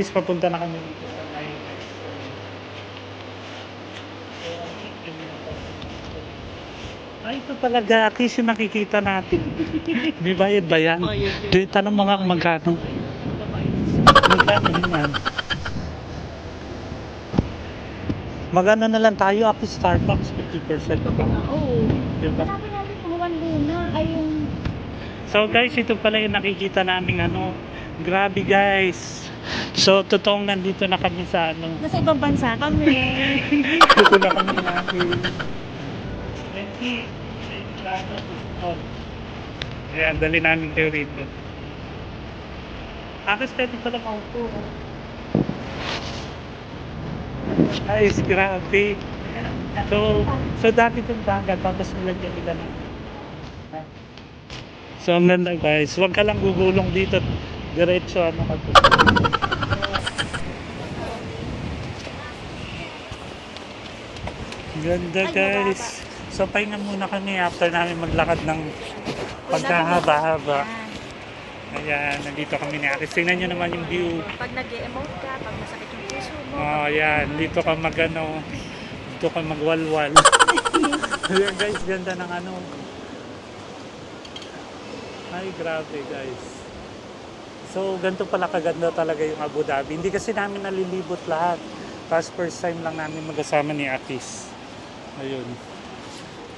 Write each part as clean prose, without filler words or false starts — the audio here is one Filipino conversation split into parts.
Guys, papunta na kami dito sa may ito pala guys yung nakikita natin. May bayad ba yan? Tanong mga kung magkano. Magkano din yan? Magano na lang tayo ako Starbucks 50% pa. Oo. Diba? Sabi natin yung Luna ay yung... So guys, ito pala yung nakikita namin grabe guys. So totoong nandito na kami sa Nasa ibang bansa kami. Dito na kami natin. Ayan, dali namin kayo rito. Akas pwede pala maupo. Ay, grabe. So dati itong dagat, tapos nilagyan nila na. So ang ganda guys, huwag ka lang gugulong dito. Diretso ka to. Ganda guys. So pahinga muna kami after namin maglakad ng pagkahaba-haba. Ayan, nandito kami ni Aris. Tingnan nyo naman yung view. Pag nag-e-emote ka, pag masakit yung puso mo. Oh, ayan. Dito ka dito ka magwalwal. Ayan guys, ganda ng Ay, grabe guys. So, ganito pala kaganda talaga yung Abu Dhabi. Hindi kasi namin nalilibot lahat. Tapos first time lang namin magkasama ni Atis. Ayun.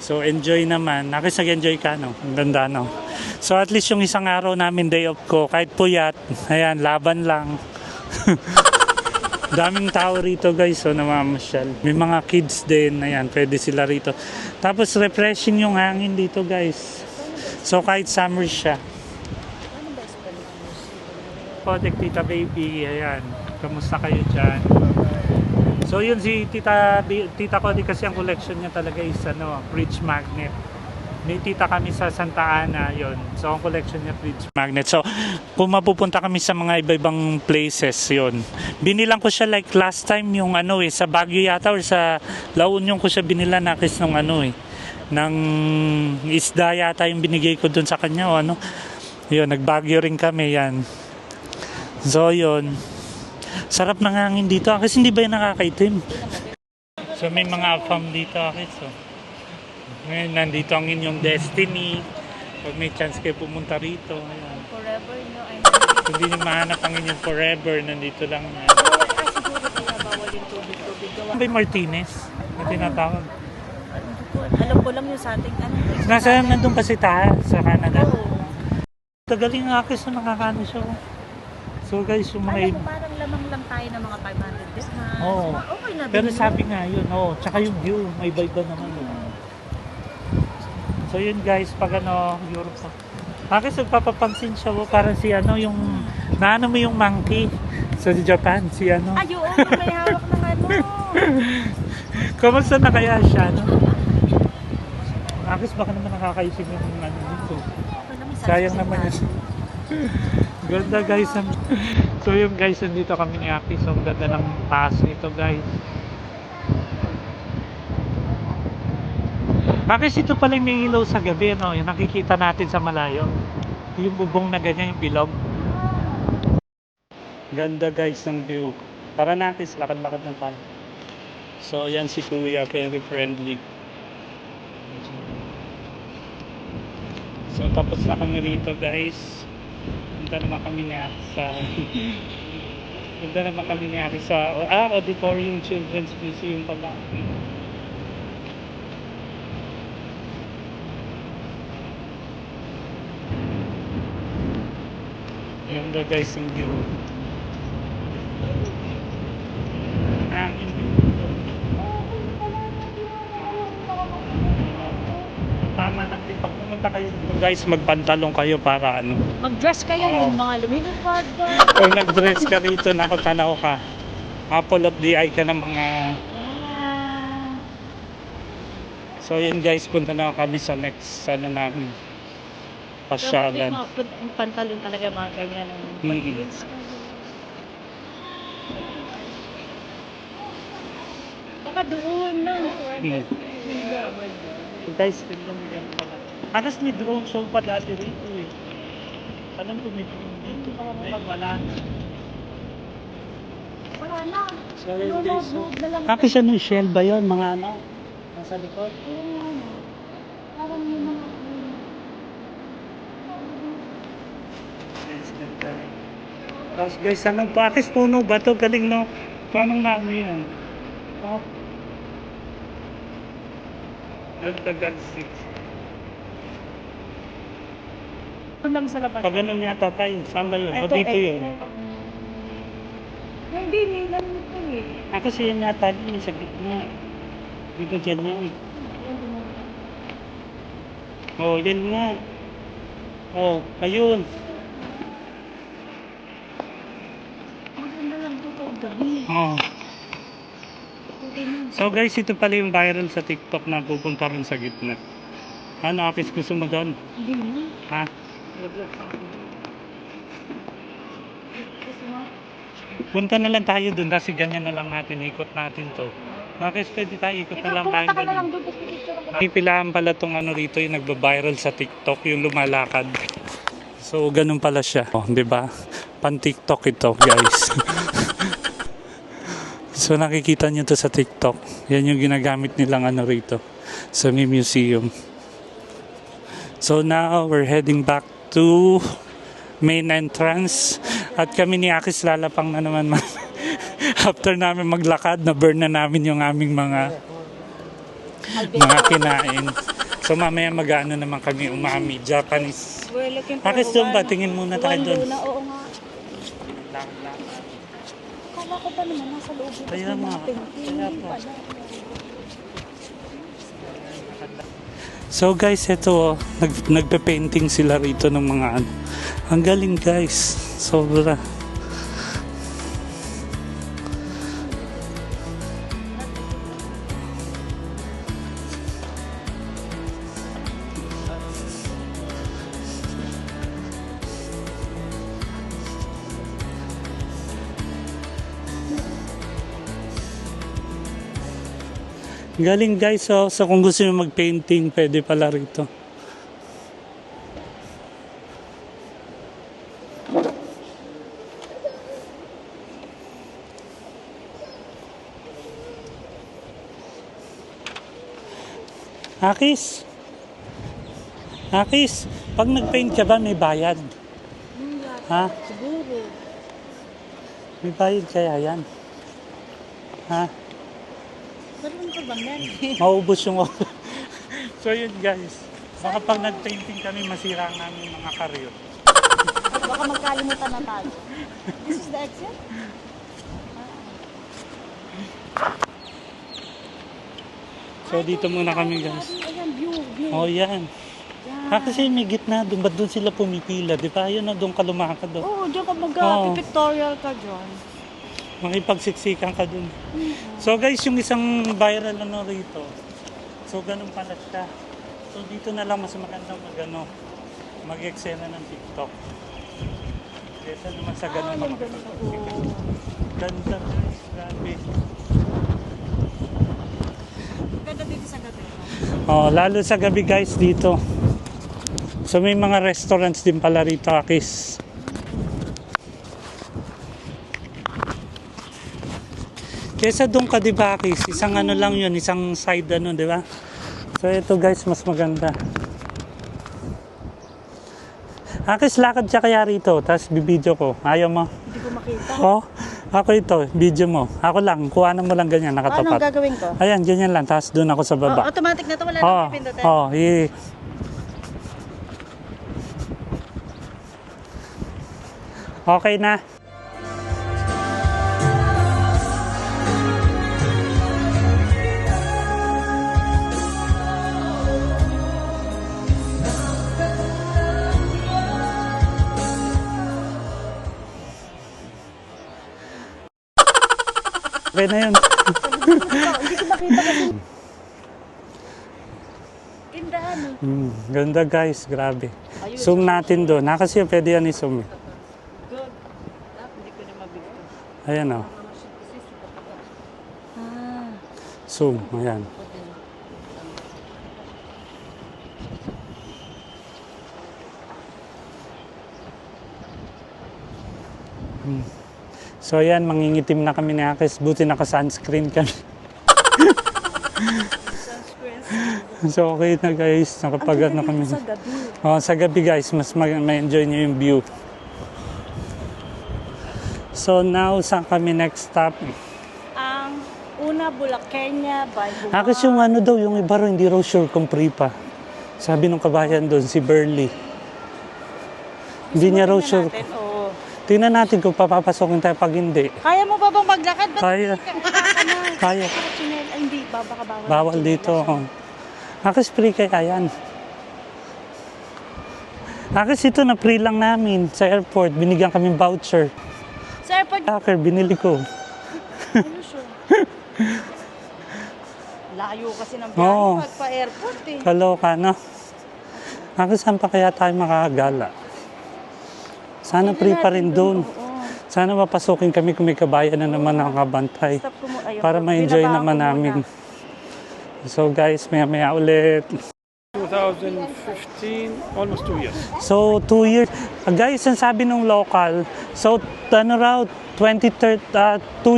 So, enjoy naman. Nakis nag-enjoy ka, no? Ang ganda, no? So, at least yung isang araw namin day off ko, kahit puyat, ayan, laban lang. Daming tao rito, guys, so namamasyal. May mga kids din, ayan, pwede sila rito. Tapos, refreshing yung hangin dito, guys. So, kahit summer siya. Project Tita Baby, ayan. Kamusta kayo dyan? So yun si Tita Cody kasi ang collection niya talaga is fridge magnet. May tita kami sa Santa Ana yon. So ang collection niya fridge magnet. So kung mapupunta kami sa mga iba-ibang places yon. Binilang ko siya like last time yung sa Baguio yata or sa La Union ko siya binila nakis nung ng isda yata yung binigay ko dun sa kanya o Yun, nag-Baguio rin kami yan. So yun. Sarap ng hangin dito. Kasi hindi ba yung nakakaitim? So may mga farm dito. So, ngayon, nandito ang inyong destiny. Pag may chance kayo pumunta rito. Ayan. Forever nyo ay Hindi nyo mahanap ang inyong forever. Nandito lang yan. siguro kaya bawal yung tubig-tubig. Gawa. Bay Martinez na tinatawag. Alam ko lang yung sa ating Nandun kasi tayo sa Canada. Oo. Tagaling nga kasi nakakano siya. So guys, yung mga Parang lamang lang tayo ng mga 500 dirhams. Oo. Okay na. Pero sabi nga yun, tsaka yung view, may iba-iba naman. So yun guys, pag Europe pa. Bakit nagpapapansin siya, parang si yung, naano mo yung monkey sa Japan, si Ay, oo, yung may hawak ng Kamusta na kaya siya, Bakit baka naman nakakaisip yung dito. Sayang naman yun. Ganda guys. So yung guys, nandito kami ni Aki. So ang ganda ng taas nito guys. Bakit ito pala may ilaw sa gabi, Yung nakikita natin sa malayo. Yung bubong na ganyan, yung bilog. Ganda guys ng view. Tara natin, lakad-lakad ng tayo. So yan si Kuya, very friendly. So tapos na kami rito guys. Punta naman kami sa Auditorium Children's Museum pala. Ayan na guys yung view. Tama na. Pag pumunta kayo dito guys, magpantalong kayo para Mag-dress kayo yung mga lumilipad. Kung nag-dress ka rito, nakatanaw ka. Apple of the eye ka ng mga... So yun guys, punta na kami sa next namin. Pasyalan. Yung pantalon talaga mga ganyan. Baka doon na. Guys, tignan mo yan pala. Anas may drone show pa dati rito Alam ko may drone dito. Wala. na. So yun guys. So, Load na lang. tapos ano, shell ba yun? Mga ano? Nasa likod? Yung ano, parang yung mga... Tapos guys, anong patis puno ba to? Galing no? Paano nga ano yan? Oh. Nagdagan 6. Ito lang sa labas. Pag ganun yata tayo, saan ba yun? O Ito, dito yun? Hindi, nilan ito eh. Ako siya yata yun sa gitna. Dito dyan yun. Oh, yan nga. Oh, ayun. Maganda lang ito pag gabi. Oh. Okay na. So guys, ito pala yung viral sa TikTok na pupunta rin sa gitna. Ano, Apis, gusto mo doon? Hindi na. Ha? Gusto mo? Punta na lang tayo doon kasi ganyan na lang natin. Ikot natin to. Apis, pwede tayo ikot na Ikaw, lang tayo pumunta ka na lang doon. doon. Tapos picture ka. May pilahan pala tong ano rito yung nagba-viral sa TikTok, yung lumalakad. So, ganun pala siya. Oh, di ba? Pan-TikTok ito, guys. So, nakikita nyo to sa TikTok. Yan yung ginagamit nilang ano rito sa may museum. So, now we're heading back to main entrance. At kami ni Akis lalapang na naman. After namin maglakad, na-burn na namin yung aming mga kinain. So mamaya mag-ano naman kami umami, Japanese. We're looking for Akis doon ba? Tingin muna tayo one doon. Luna, oo nga. Kala ko pa naman nasa loob dito. Kaya nga. Kaya pa. So guys, ito nagpe-painting sila rito ng mga ano. Ang galing guys. Sobra. Galing guys, so kung gusto nyo mag-painting, pwede pala rito. Akis? Akis, pag nag-paint ka ba may bayad? Ha? Siguro. May bayad kaya yan? Ha? Meron ka bang yan? Maubos yung oras. So yun guys, baka pag nag-painting kami masira ang namin mga karyo. Baka magkalimutan na tayo. This is the exit? So dito muna kami guys. Ayan, view. Oh yan. Kasi may gitna doon, ba't doon sila pumipila? Di ba? Ayun na doon ka lumakad doon. Oo, diyan ka Oo. mag-pictorial ka dyan. Makipagsiksikan ka doon. So guys, yung isang viral ano rito. So ganun pala siya. So dito na lang mas magandang mag-eksena ng TikTok. Kesa naman sa ganun Yung makipagsiksikan. ganito. Ganda guys, grabe. Ganda dito sa gabi. Oh, lalo sa gabi guys dito. So may mga restaurants din pala rito, Akis. Kesa doon ka, di ba, Akis? Isang ano lang yun, isang side ano, di ba? So ito guys, mas maganda. Akis, lakad siya kaya rito, tapos bibidyo ko. Ayaw mo? Hindi ko makita. Oh, ako ito, video mo. Ako lang, kuhanan mo lang ganyan, Anong nakatapat. gagawin ko? Ayan, ganyan lang, tapos doon ako sa Oh, baba. automatic na to, wala Oh, nang pipindutin. oh, Okay na. Okay na yun. Hindi ko makita kasi. Indahan. Ganda guys, grabe. Ayun. Zoom natin doon. Kasi pwede yan i-zoom. Good. Hindi ko na mabigyan. Ayan o. Zoom, ayan. So So ayan, mangingitim na kami ni Akis. Buti naka-sunscreen kami. So okay na guys, nakapag na kami. Sa gabi. Oh, sa gabi guys, mas ma-enjoy nyo yung view. So now, saan kami next stop? Ang una, Bulakenya, by Akis yung ano daw, yung iba rin, hindi raw sure kung free pa. Sabi nung kabayan doon, si Burley. Hindi niya raw sure. Oo. Tingnan natin kung papapasokin tayo pag hindi. Kaya mo ba bang maglakad? Ba't Kaya. Kaya. Ay, hindi. Baka bawal. Bawal dito. Oh. Akis free kaya yan. Akis ito na free lang namin sa airport. Binigyan kami voucher. Sir, pag... Aker, binili ko. Ano siya? Layo kasi ng biyahe Oo. pag pa-airport eh. Kaloka, no? Akis, saan pa kaya tayo makakagala? Sana free pa rin doon. Oo. Sana mapasukin kami kung may kabayan na naman nakakabantay. Stop ko mo. Ayun. Para ma-enjoy Binabaan naman ko namin. muna. So guys, maya ulit. 2015, almost 2 years. So 2 years. Guys, ang sabi nung local, so ano raw, 2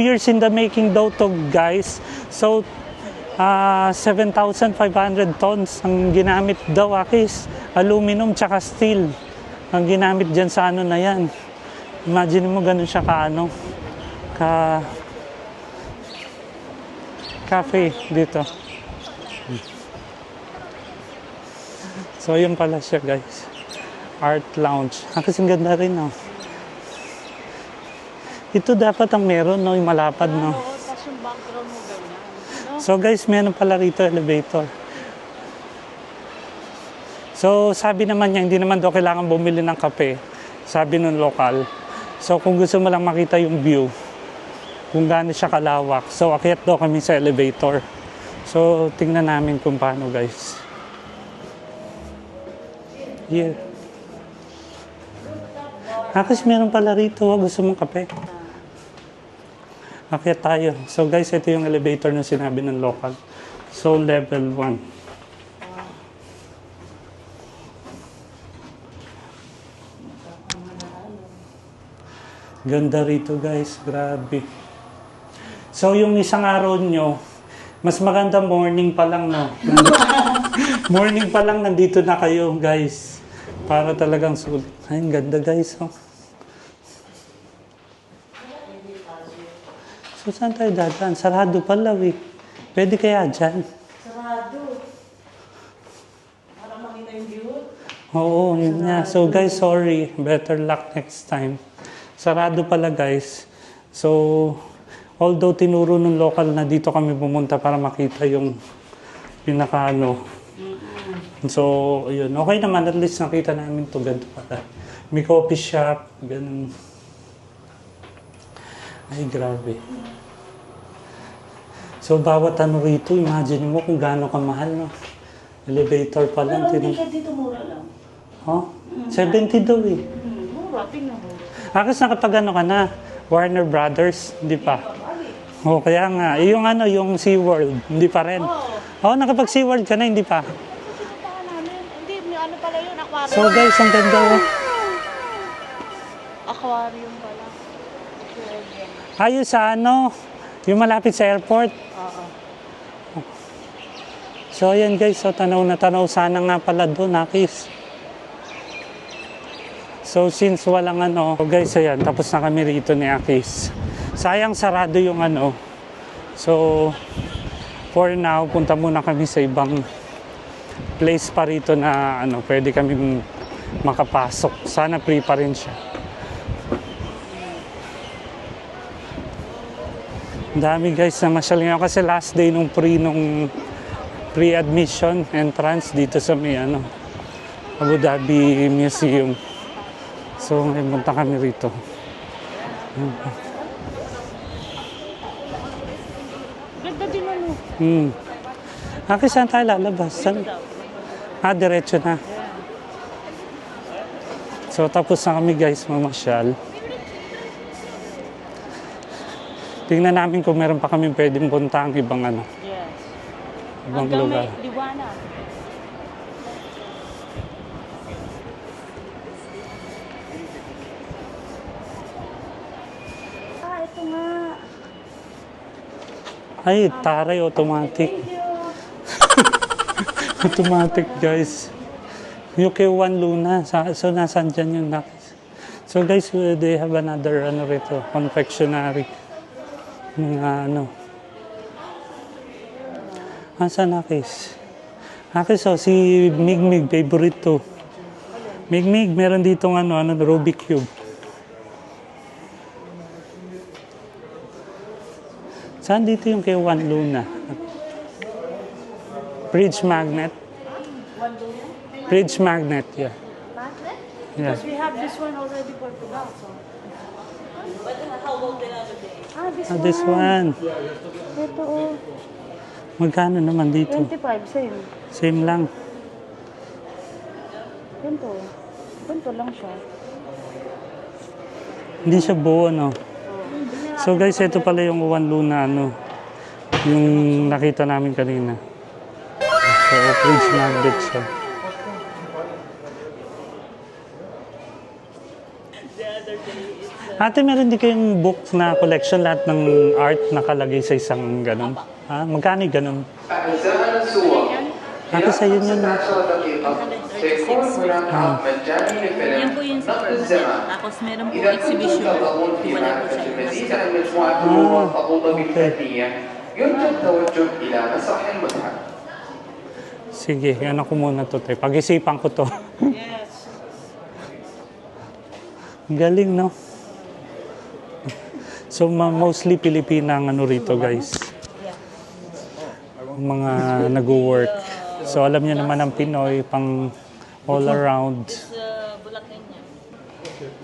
years in the making daw to guys. So 7,500 tons ang ginamit daw Akis. Aluminum tsaka steel. Ang ginamit dyan sa ano na yan. Imagine mo ganun siya ka ano. Cafe dito. So, yun pala siya, guys. Art Lounge. Kasi ang ganda rin, no? Ito dapat ang meron, no? Yung malapad, no? Oo, tapos yung background mo ganyan. No? So, guys, meron pala rito elevator. So, sabi naman niya, hindi naman daw kailangan bumili ng kape. Sabi nung lokal. So, kung gusto mo lang makita yung view, kung gaano siya kalawak. So, akyat daw kami sa elevator. So, tingnan namin kung paano, guys. Here. Kasi meron pala rito. Gusto mong kape? Akyat tayo. So, guys, ito yung elevator na sinabi ng local. So, level 1. Ganda rito, guys. Grabe. So, yung isang araw nyo, mas maganda morning pa lang, no? Morning pa lang, nandito na kayo, guys. Para talagang sulit. Ay, ang ganda, guys. Oh. So, saan tayo dadaan? Sarado pala, eh. Pwede kaya dyan? Sarado. Para makita yung view. Oo, yun nga. So, guys, sorry. Better luck next time. Sarado pala, guys. So, although tinuro ng local na dito kami pumunta para makita yung pinaka-ano. So, yun. Okay naman. At least nakita namin to. Ganito pala. May coffee shop. Ganun. Ay, grabe. So, bawat ano rito, imagine mo kung gaano kamahal, no? Elevator pa lang. Pero hindi ka dito mura lang. Oh? 70 daw eh. Mura, tingnan mo. Akas nakapag ano ka na? Warner Brothers? Hindi pa. Oh, kaya nga. Yung ano, yung SeaWorld. Hindi pa rin. Oh, nakapag SeaWorld ka na, hindi pa. Pupuntahan namin. Hindi, may ano pala yun, aquarium. So guys, ang ganda. Aquarium pala. Ayos sa ano, yung malapit sa airport. Oo. So ayan guys, so tanaw na tanaw sana nga pala doon, Akis. So since walang ano, so guys, ayan, tapos na kami rito ni Akis. Sayang sarado yung ano. So for now, punta muna kami sa ibang place pa rito na ano, pwede kami makapasok. Sana free pa rin siya. Ang dami guys na masyal ngayon kasi last day nung pre-admission entrance dito sa may ano, Abu Dhabi Museum. So ngayon punta kami rito. Ganda din ano. Aki, saan tayo lalabas? Saan? Diretso na. So tapos na kami guys mamasyal. Tingnan namin kung meron pa kami pwedeng punta ang ibang ano, Yes. ibang Hanggang lugar. may liwanag. Ito Ay, taray, automatic. Automatic, guys. UK1 Luna. So, nasan dyan yung nakis? So, guys, they have another, ano rito, confectionery. Mga, ano. Asan nakis? Nakis, oh, si Migmig, favorite to. Migmig, meron ditong, ano, Rubik Cube. Saan dito yung kay One Luna? Fridge magnet. Fridge magnet, yeah. Magnet? Yeah. Because we have this one already for Portugal. So. This one. Ito oh. Magkano naman dito? 25, same. Same lang. Ganito. Ganito lang siya. Hindi siya buo, no? So guys, ito pala yung One Luna, ano, yung nakita namin kanina. So, fridge magnet siya. Ate, meron di kayong book na collection, lahat ng art nakalagay sa isang ganun? Ha? Magkano yung ganun? أعزائنا الزوار Ate, sa'yo yun, no? 15 دقيقة سيكون هناك عرض مجاني لفيلم Yan po yung sa نقل Permanent. الزمان. Tapos meron po إذا كنتم exhibition. ترغبون في Wala po معرفة siya. المزيد عن مجموعة رواد أبو ظبي الفنية يرجى التوجه إلى مسرح المتحف. Sige, ano ko muna to, te. Pag-isipan ko to. Yes. Galing, no? So, mostly Pilipina ang ano rito, guys. Mga nag-work. So, alam niyo naman ang Pinoy, pang all around. Sa Bulacan niya.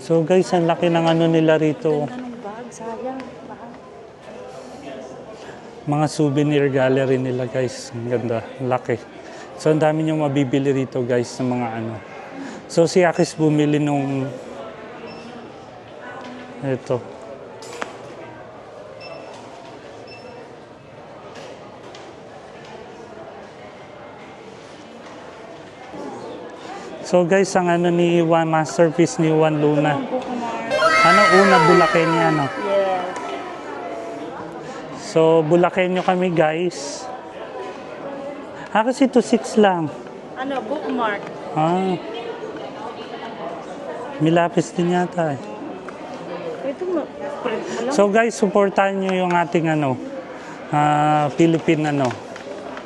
So, guys, ang laki ng ano nila rito. Anong bag? Sayang. Baka. Mga souvenir gallery nila, guys. Ang ganda. Laki. So, ang dami niyong mabibili rito, guys, sa mga ano. So, si Akis bumili nung ito. So guys, ang ano ni One masterpiece ni One Luna. Ano una Bulakenyo, no? Yes. So Bulakenyo kami, guys. Kasi 2.6 lang. Ano, bookmark. Ah. May lapis din yata eh. Ito mo. Print mo lang. So guys, supportahan nyo yung ating ano, Philippine ano.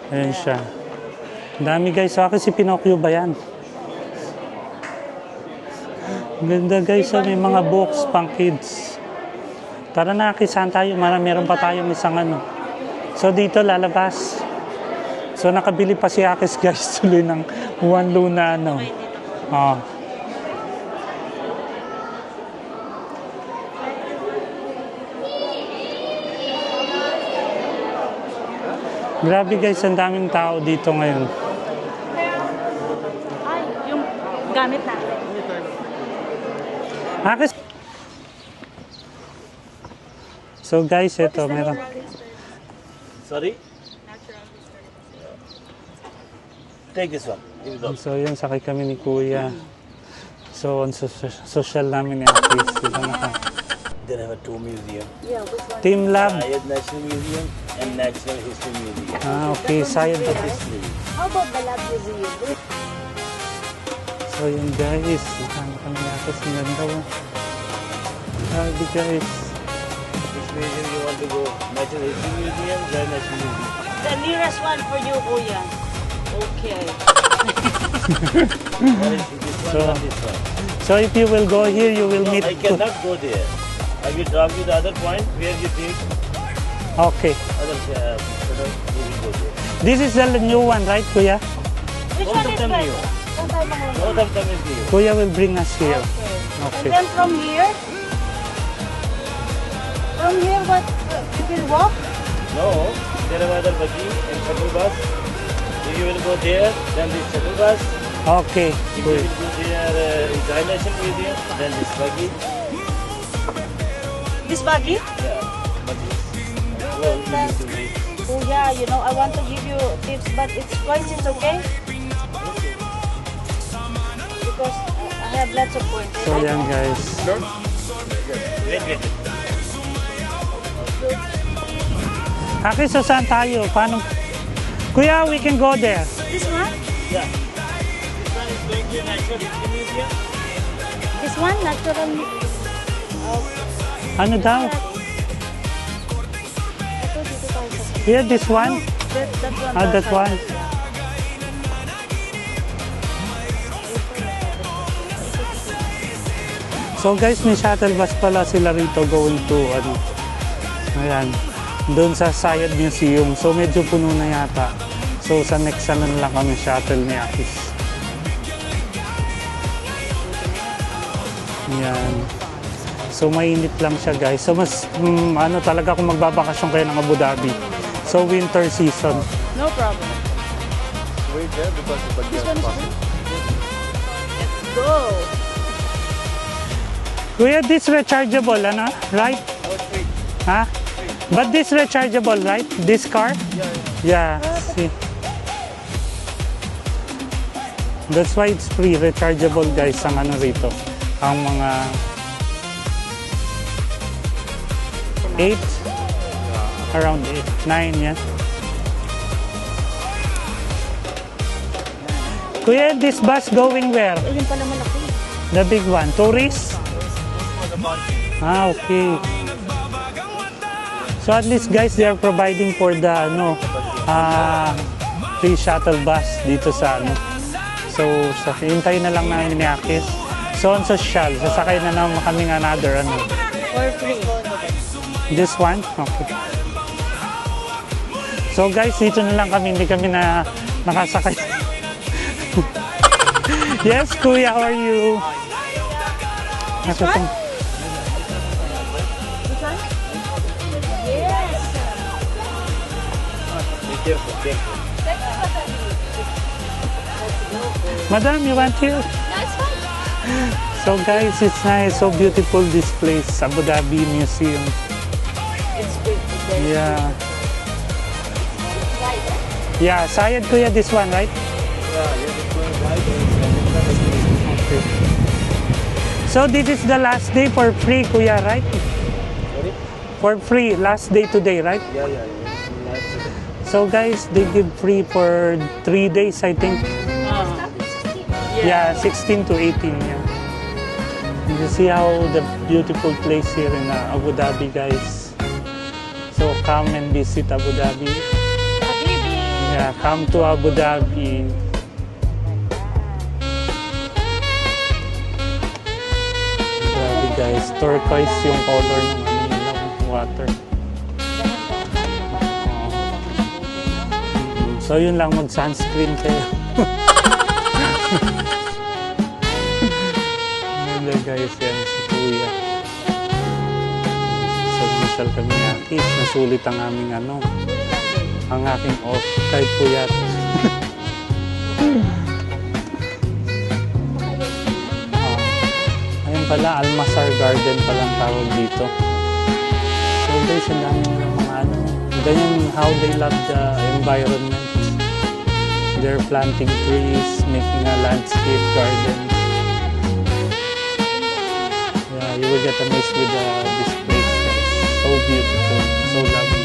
Ayan siya. Ang dami guys. So kasi Pinocchio ba yan? Ang ganda guys. So, may mga books pang kids. Tara na, kisahan tayo. Meron pa tayong isang ano. So dito lalabas. So nakabili pa si Akis guys tuloy ng One Luna ano. Oh. Grabe guys, ang daming tao dito ngayon. Ay, yung gamit natin. Akis. So guys, ito meron. Sorry? Take this one. Give it up. So yun, sakay kami ni Kuya. So on social namin ni Akis. Dito naka. They have two museums. Yeah, which one? Team Lab. Sayed National Museum and Natural History Museum. Ah, okay. Sayad. History. How about the lab museum? So yun guys, nakama kami ni Akis. Ang ganda oh. Grabe guys. Which museum you want to go? Natural History Museum, Sayed National Museum. The nearest one for you, Kuya. Okay. What is this one So- or this one? So if you will go here, you will No, meet. I cannot go there. I will drop you the other point where you think Okay. other you will go there. This is the new one, right, Kuya? Which Both one of is them better? new. Saan tayo mangulit? Both of them is new. Kuya will bring us here. Okay. Okay. And then from here? From here, what? You will walk? No, there are other buggy and shuttle bus. If you will go there, then this shuttle bus. Okay. If you Good. will go there, Sayed National Museum, then this buggy. This buggy? Yeah, buggy. Well, you need to wait. Kuya, you know, I want to give you tips, but it's prices, okay? Because I have lots of points. So yan guys. Wait, wait. Aki, so saan tayo? Paano? Kuya, we can go there. This one? Yeah. This one is going to Natural History Museum. This one, natural. Ano daw? Ito, dito tayo sa... Here, this one? That one. Ah, that one. So guys, may shuttle bus pala sila rito going to ano. Ayan. Doon sa Sayad Museum. So medyo puno na yata. So sa next ano na lang kami shuttle ni Akis. Ayan. So mainit lang siya guys. So mas ano talaga kung magbabakasyon kayo ng Abu Dhabi. So winter season. No problem. Wait there because the This one is free. Let's go. Kuya, this rechargeable, ano? Right? Ha? But this rechargeable, right? This car? Yeah. See. That's why it's free, rechargeable guys ang ano rito. Ang mga 8 around 8, 9 yan. Kuya, this bus going where? Ayun pala malaki. The big one, tourist? Ah, okay. So at least guys, they are providing for the ano, free shuttle bus dito sa ano. So, hintayin na lang namin ni Akis. So, on social, sasakay na naman kaming another ano. For free. This one? Okay. So guys, dito na lang kami, hindi kami na nakasakay. Yes, Kuya, how are you? This one? This one? Yes. Be careful, careful. Madam, you want here? That's fine. So guys, it's nice, so beautiful this place, Abu Dhabi Museum. It's big. Yeah. Yeah, Sayed Kuya, this one, right? Okay. So this is the last day for free, Kuya, right? Sorry? For free, last day today, right? Yeah. So guys, they give free for 3 days, I think. Yeah, 16 to 18, yeah. You see how the beautiful place here in Abu Dhabi, guys. So come and visit Abu Dhabi. Yeah, come to Abu Dhabi. Grabe guys, turquoise yung color ng ano nila, water. So yun lang, mag-sunscreen kayo. Hello guys, yan si Kuya. Social kami ni Akis. Nasulit ang aming ano, ang aking off kahit puyat. Ayun pala, Almasar Garden palang tawag dito. So guys, ang dami ng mga ano, ganyan how they love the environment. They're planting trees, making a landscape garden. Yeah, you will get amazed with this place, guys. So beautiful, so lovely.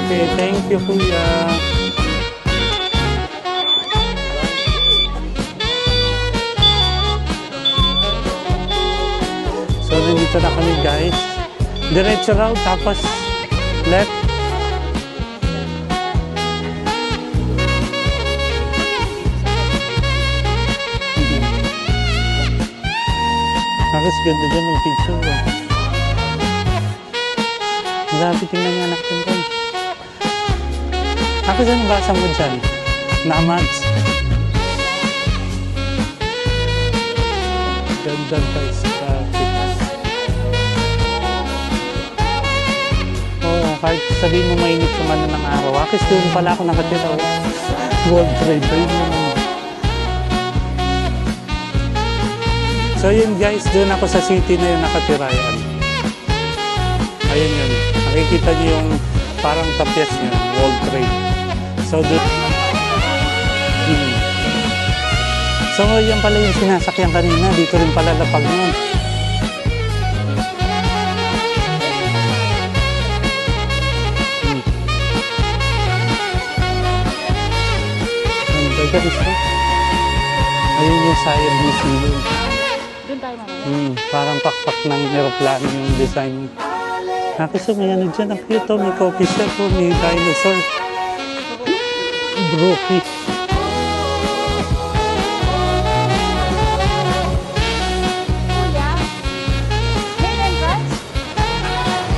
Okay, thank you, Kuya. So, nandito na kami, guys. Diretso raw, tapos left. Tapos ganda dyan mag-picture. Grabe, tingnan niya anak ko. Ako dyan, basa mo dyan. Namads. Ganda guys. Oo, kahit sabihin mo mainit sa man ng araw. Akis doon pala ako nakatira. World Trade. Ayun yun. So yun guys, doon ako sa city na yun nakatira yan. Ayun yun. Nakikita niyo yung parang tapyas niya, World Trade. So doon. So yan pala yung sinasakyan kanina. Dito rin pala lapag nun. Ayun yung Sayad Museum. Doon tayo mamaya. Parang pakpak ng aeroplano yung design. Kasi may ano dyan, ang cute, may coffee shop, may dinosaur. Brookie. Kuya, main entrance?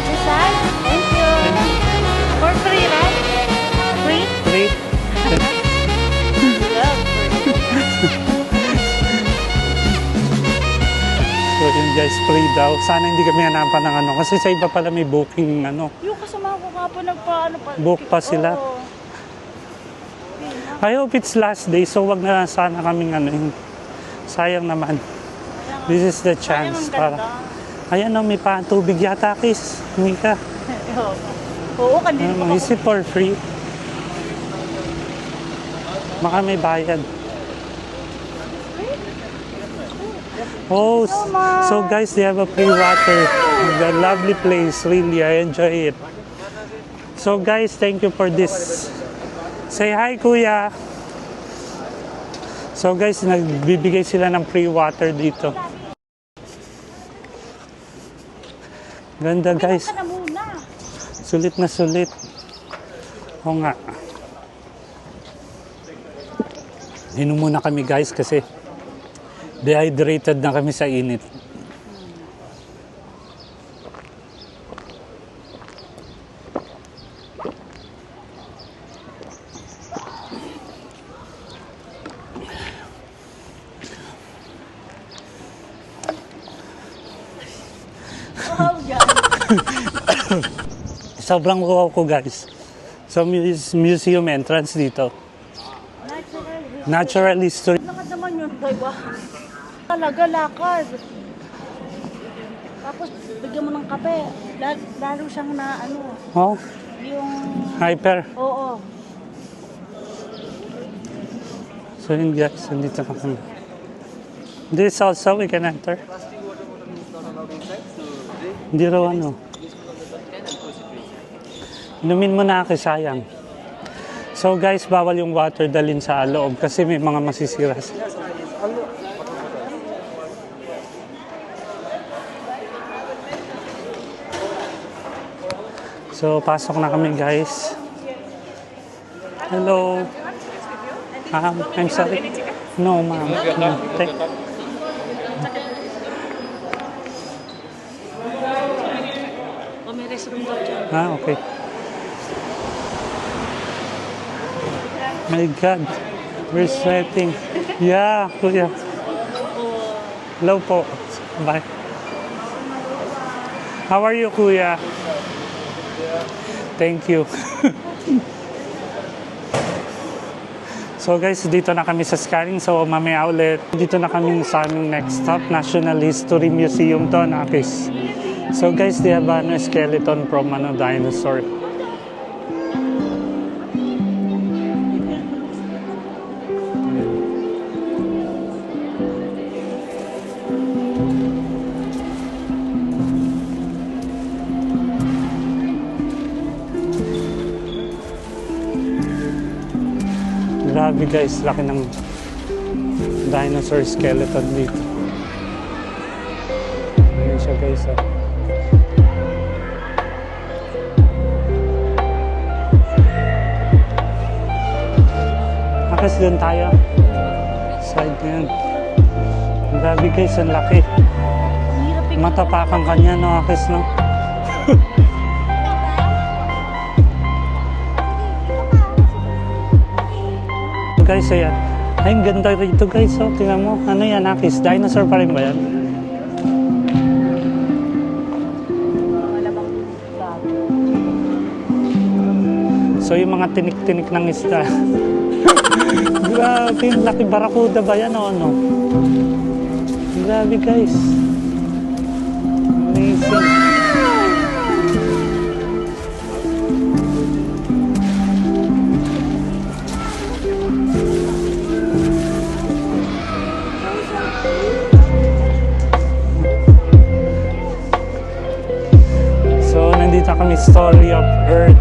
This side? Thank you. For free, right? Free? Great. Love So yun guys, free daw. Sana hindi kami hanapan ng ano. Kasi sa iba pala may booking ano. Yung kasama ko nga po nagpaano pa. Book pa sila. Oo. I hope it's last day, so wag na sana kaming ano. Sayang naman. This is the Sayang chance ang para. ganda. Ayan o, may patubig yata, Kiss. Hindi ka. Oo, kanina pa Is it for free? Baka may bayad. Oh, so guys, they have a free water. The lovely place, really, I enjoy it. So guys, thank you for this. Say hi, Kuya. So guys, nagbibigay sila ng free water dito. Ganda guys. ka na muna. Sulit na sulit. Oo nga. Inom muna kami guys kasi dehydrated na kami sa init. Oh, God. Sobrang wow ko guys. So museum entrance dito. Natural history. Lakad naman yun, diba? Talaga, lakad. Tapos, bigyan mo ng kape. Lalo siyang na, ano, Oh, yung... hyper. Oo. So yun guys, nandito na kami. This also we can enter. Hindi raw ano. Inumin mo na ako, sayang. So guys, bawal yung water dalhin sa loob kasi may mga masisira. So pasok na kami guys. Hello. I'm sorry. No, ma'am. No. O, may restroom daw dyan. Okay. My God. We're sweating. Yeah, kuya. Hello po. Bye. How are you, kuya? Thank you. So guys, dito na kami sa scanning. So mamaya ulit, dito na kami sa aming next stop, National History Museum to, Nakis. So guys, they have a skeleton from dinosaur. Grabe guys, laki ng dinosaur skeleton dito. Ayun siya guys. Akas doon tayo. Side na yan. Grabe guys, ang laki. Hirap yung... Matapakan kanya, no, Akas, no? Guys, ayan. Ay, ang ganda rito guys. Oh, tingnan mo. Ano yan, Akis? Dinosaur pa rin ba yan? So So yung mga tinik-tinik ng isda. Grabe, yung laki barakuda ba yan o ano? Grabe guys. Amazing. So nandito kami, Story of Earth.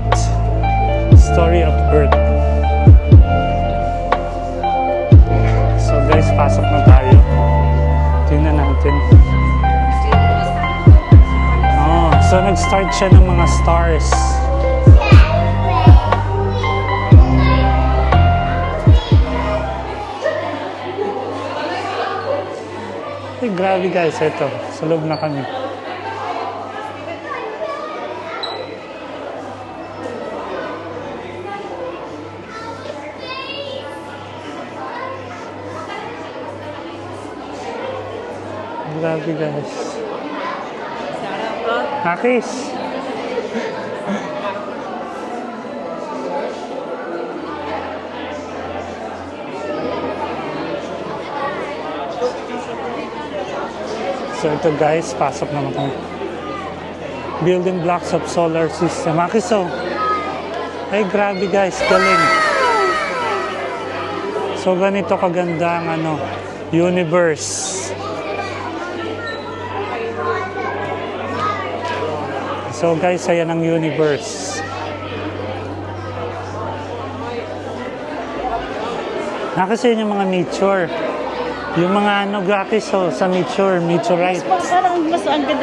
Story of Earth. So guys, pasok na tayo. Tingnan natin. Oh, so nag-start siya ng mga stars. Ay, grabe guys, ito. Sa loob na kami. Grabe guys. Akis. So ito guys, pasok naman kami. Building blocks of solar system. Akis oh. Ay grabe guys, galing. So ganito kaganda ang ano, universe. So guys, ayan ang universe. Kasi yun yung mga nature. Yung mga ano, gratis oh, sa nature, meteorite. Parang mas ang ganda